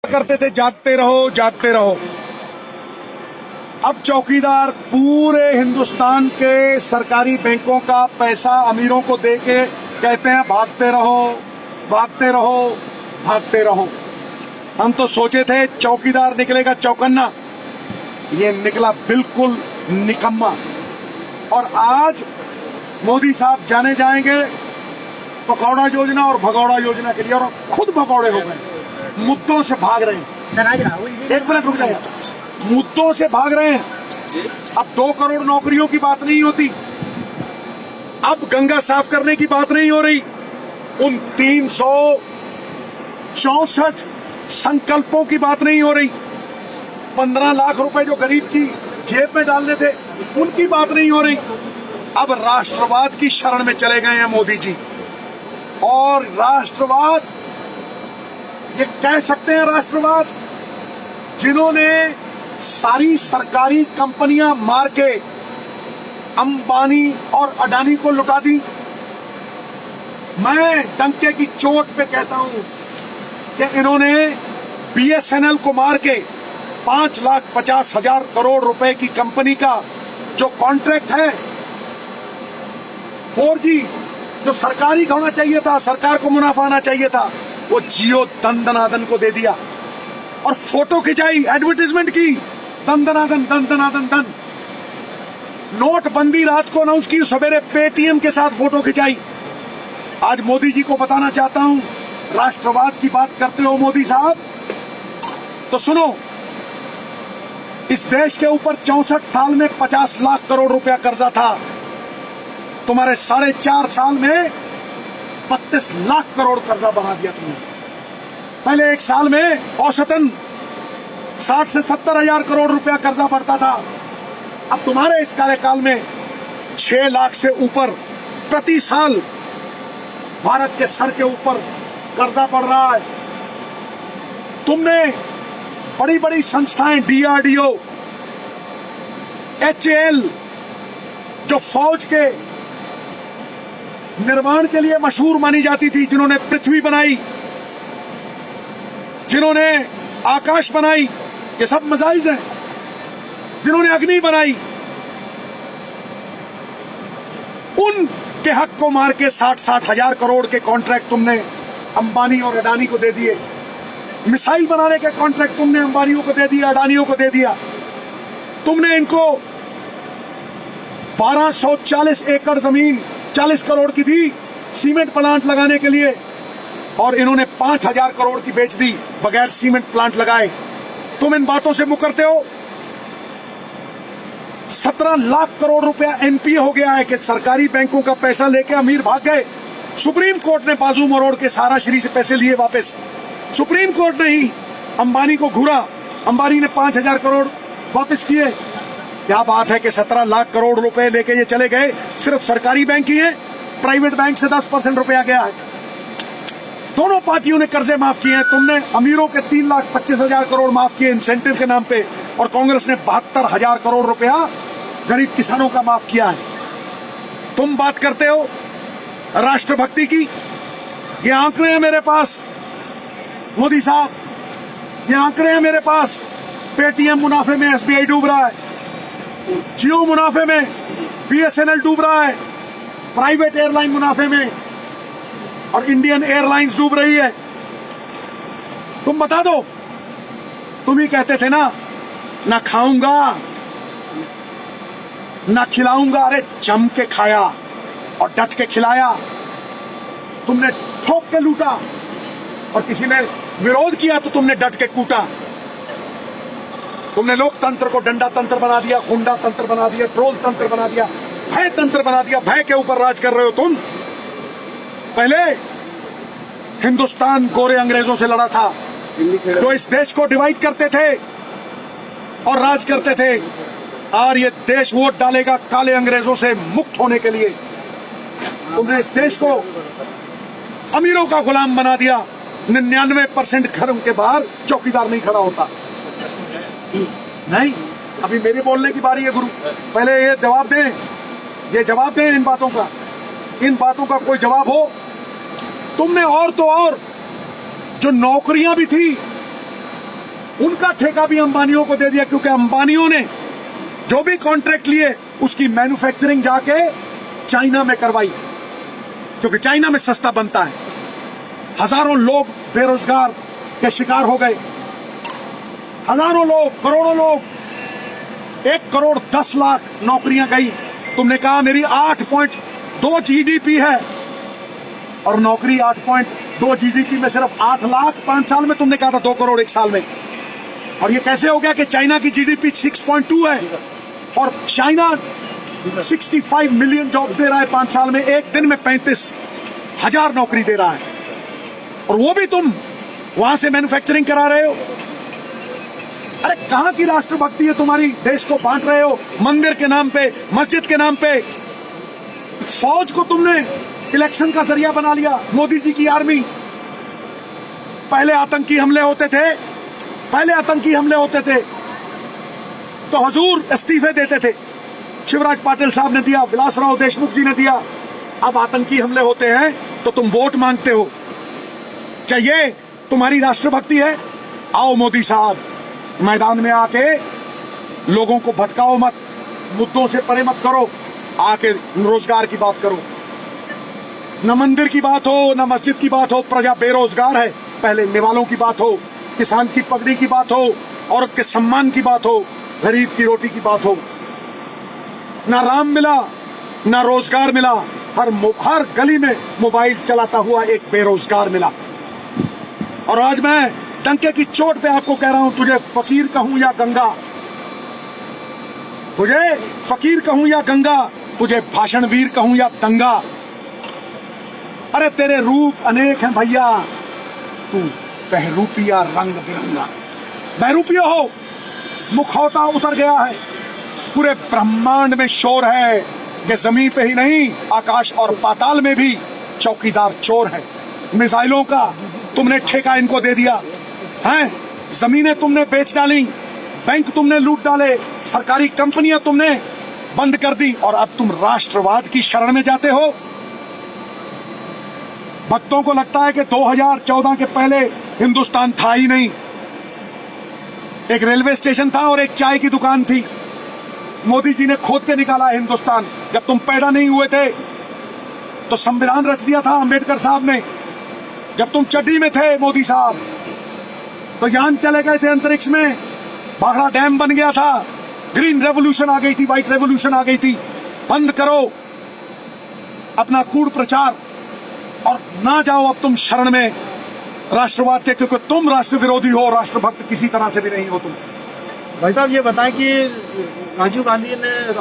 करते थे जागते रहो जागते रहो। अब चौकीदार पूरे हिंदुस्तान के सरकारी बैंकों का पैसा अमीरों को देके कहते हैं भागते रहो भागते रहो भागते रहो। हम तो सोचे थे चौकीदार निकलेगा चौकन्ना, ये निकला बिल्कुल निकम्मा। और आज मोदी साहब जाने जाएंगे पकौड़ा योजना और भगौड़ा योजना के लिए, और खुद भगौड़े हो गए, मुद्दों से भाग रहे हैं। एक मिनट रुक जाइए, मुद्दों से भाग रहे हैं। अब 2 करोड़ नौकरियों की बात नहीं होती, अब गंगा साफ करने की बात नहीं हो रही, उन 364 संकल्पों की बात नहीं हो रही, 15 लाख रुपए जो गरीब की जेब में डालने थे उनकी बात नहीं हो रही। अब राष्ट्रवाद की शरण में चले गए हैं मोदी जी। और राष्ट्रवाद, ये कह सकते हैं राष्ट्रवाद जिन्होंने सारी सरकारी कंपनियां मार के अंबानी और अडानी को लुटा दी। मैं डंके की चोट पे कहता हूं कि इन्होंने बीएसएनएल को मार के 5,50,000 करोड़ रुपए की कंपनी का जो कॉन्ट्रैक्ट है 4G जो सरकारी होना चाहिए था, सरकार को मुनाफा आना चाहिए था, वो जियो दंदनादन को दे दिया। और फोटो खिंचाई, एडवर्टाइजमेंट की, दंदनादन दंदनादन दन। नोटबंदी रात को अनाउंस की, सवेरे पेटीएम के साथ फोटो खिंचाई। आज मोदी जी को बताना चाहता हूं, राष्ट्रवाद की बात करते हो मोदी साहब, तो सुनो, इस देश के ऊपर 64 साल में 50 लाख करोड़ रुपया कर्जा था। तुम्हारे 4.5 साल में 32 लाख करोड़ कर्जा बढ़ा दिया तुमने। पहले एक साल में औसतन 60 से 70 हजार करोड़ रुपया कर्जा बढ़ता था। अब तुम्हारे इस कार्यकाल में 6 लाख से ऊपर प्रति साल भारत के सर के ऊपर कर्जा बढ़ रहा है। तुमने बड़ी बड़ी संस्थाएं, DRDO, HAL, जो फौज के निर्माण के लिए मशहूर मानी जाती थी, जिन्होंने पृथ्वी बनाई, जिन्होंने आकाश बनाई, ये सब मिसाइल्स हैं, जिन्होंने अग्नि बनाई, उनके हक को मार के 60-60 हजार करोड़ के कॉन्ट्रैक्ट तुमने अंबानी और अडानी को दे दिए। मिसाइल बनाने के कॉन्ट्रैक्ट तुमने अंबानियों को दे दिया, अडानियों को दे दिया। तुमने इनको 1240 एकड़ जमीन 40 करोड़ की दी सीमेंट प्लांट लगाने के लिए, और इन्होंने 5,000 करोड़ की बेच दी बगैर सीमेंट प्लांट लगाए। तुम इन बातों से मुकरते हो। 17 लाख करोड़ रुपया NPA हो गया है कि सरकारी बैंकों का पैसा लेके अमीर भाग गए। सुप्रीम कोर्ट ने बाजू मरोड़ के सहारा श्री से पैसे लिए वापस। सुप्रीम कोर्ट ने ही अंबानी को घूरा, अंबानी ने 5,000 करोड़ वापस किए। क्या बात है कि 17 लाख करोड़ रुपए लेके ये चले गए। सिर्फ सरकारी बैंक ही है, प्राइवेट बैंक से 10% रुपया गया है। दोनों पार्टियों ने कर्जे माफ किए हैं। तुमने अमीरों के 3,25,000 करोड़ माफ किए इंसेंटिव के नाम पे, और कांग्रेस ने 72,000 करोड़ रुपया गरीब किसानों का माफ किया है। तुम बात करते हो राष्ट्रभक्ति की, ये आंकड़े हैं मेरे पास मोदी साहब, ये आंकड़े हैं मेरे पास। पेटीएम मुनाफे में SBI डूब रहा है, जियो मुनाफे में BSNL डूब रहा है, प्राइवेट एयरलाइन मुनाफे में, और इंडियन एयरलाइंस डूब रही है। तुम बता दो, तुम ही कहते थे ना खाऊंगा ना खिलाऊंगा। अरे जम के खाया और डट के खिलाया। तुमने ठोक के लूटा, और किसी ने विरोध किया तो तुमने डट के कूटा। तुमने लोकतंत्र को डंडा तंत्र बना दिया, गुंडा तंत्र बना दिया, ट्रोल तंत्र बना दिया, भय तंत्र बना दिया। भय के ऊपर राज कर रहे हो तुम। पहले हिंदुस्तान गोरे अंग्रेजों से लड़ा था, जो इस देश को डिवाइड करते थे और राज करते थे। और ये देश वोट डालेगा काले अंग्रेजों से मुक्त होने के लिए। तुमने इस देश को अमीरों का गुलाम बना दिया। 99% घरों के बाहर चौकीदार नहीं खड़ा होता। नहीं, अभी मेरे बोलने की बारी है गुरु। पहले ये जवाब दें, ये जवाब दें इन बातों का। इन बातों का कोई जवाब हो। तुमने और तो और जो नौकरियां भी थी उसका ठेका भी अंबानियों को दे दिया, क्योंकि अंबानियों ने जो भी कॉन्ट्रैक्ट लिए उसकी मैन्युफैक्चरिंग जाके चाइना में करवाई, क्योंकि चाइना में सस्ता बनता है। हजारों लोग बेरोजगार के शिकार हो गए, हजारों लोग, करोड़ों लोग, 1,10,00,000 नौकरियां गई। तुमने कहा मेरी 8.2 जीडीपी है और नौकरी 8.2 जीडीपी में सिर्फ 8 लाख 5 साल में, तुमने कहा था 2 करोड़ 1 साल में। और ये कैसे हो गया कि चाइना की जीडीपी 6.2 है और चाइना 65 मिलियन जॉब दे रहा है 5 साल में, एक दिन में 35,000 नौकरी दे रहा है, और वो भी तुम वहां से मैन्युफैक्चरिंग करा रहे हो। अरे कहां की राष्ट्रभक्ति है तुम्हारी? देश को बांट रहे हो मंदिर के नाम पे, मस्जिद के नाम पे। फौज को तुमने इलेक्शन का जरिया बना लिया, मोदी जी की आर्मी। पहले आतंकी हमले होते थे तो हुजूर इस्तीफे देते थे। शिवराज पाटिल साहब ने दिया, विलासराव देशमुख जी ने दिया। अब आतंकी हमले होते हैं तो तुम वोट मांगते हो। चाहिए तुम्हारी राष्ट्रभक्ति है? आओ मोदी साहब, मैदान में आके लोगों को भटकाओ मत, मुद्दों से परे मत करो, आके रोजगार की बात करो। न मंदिर की बात हो, न मस्जिद की बात हो, प्रजा बेरोजगार है। पहले निवालों की बात हो, किसान की पगड़ी की बात हो, औरत के सम्मान की बात हो, गरीब की रोटी की बात हो। ना राम मिला, ना रोजगार मिला, हर गली में मोबाइल चलाता हुआ एक बेरोजगार मिला। और आज मैं डंके की चोट पे आपको कह रहा हूं, तुझे फकीर कहूं या गंगा, तुझे फकीर कहूं या गंगा, तुझे भाषणवीर कहूं या दंगा। अरे तेरे रूप अनेक हैं भैया, तू बहरूपिया रंग बिरंगा। बहरूपिया हो, मुखौटा उतर गया है, पूरे ब्रह्मांड में शोर है कि जमीन पे ही नहीं, आकाश और पाताल में भी चौकीदार चोर है। मिसाइलों का तुमने ठेका इनको दे दिया है, जमीनें तुमने बेच डाली, बैंक तुमने लूट डाले, सरकारी कंपनियां तुमने बंद कर दी, और अब तुम राष्ट्रवाद की शरण में जाते हो। भक्तों को लगता है कि 2014 के पहले हिंदुस्तान था ही नहीं। एक रेलवे स्टेशन था और एक चाय की दुकान थी। मोदी जी ने खोद के निकाला हिंदुस्तान। जब तुम पैदा नहीं हुए थे तो संविधान रच दिया था अंबेडकर साहब ने। जब तुम चड्डी में थे मोदी साहब, तो यान चले गए थे अंतरिक्ष में, भाखड़ा डैम बन गया था, ग्रीन रेवोल्यूशन आ गई थी, व्हाइट रेवोल्यूशन आ गई थी। बंद करो अपना कूड़ प्रचार और ना जाओ अब तुम शरण में राष्ट्रवाद के, क्योंकि तुम राष्ट्र विरोधी हो, राष्ट्रभक्त किसी तरह से भी नहीं हो तुम। भाई साहब ये बताएं कि राजीव गांधी ने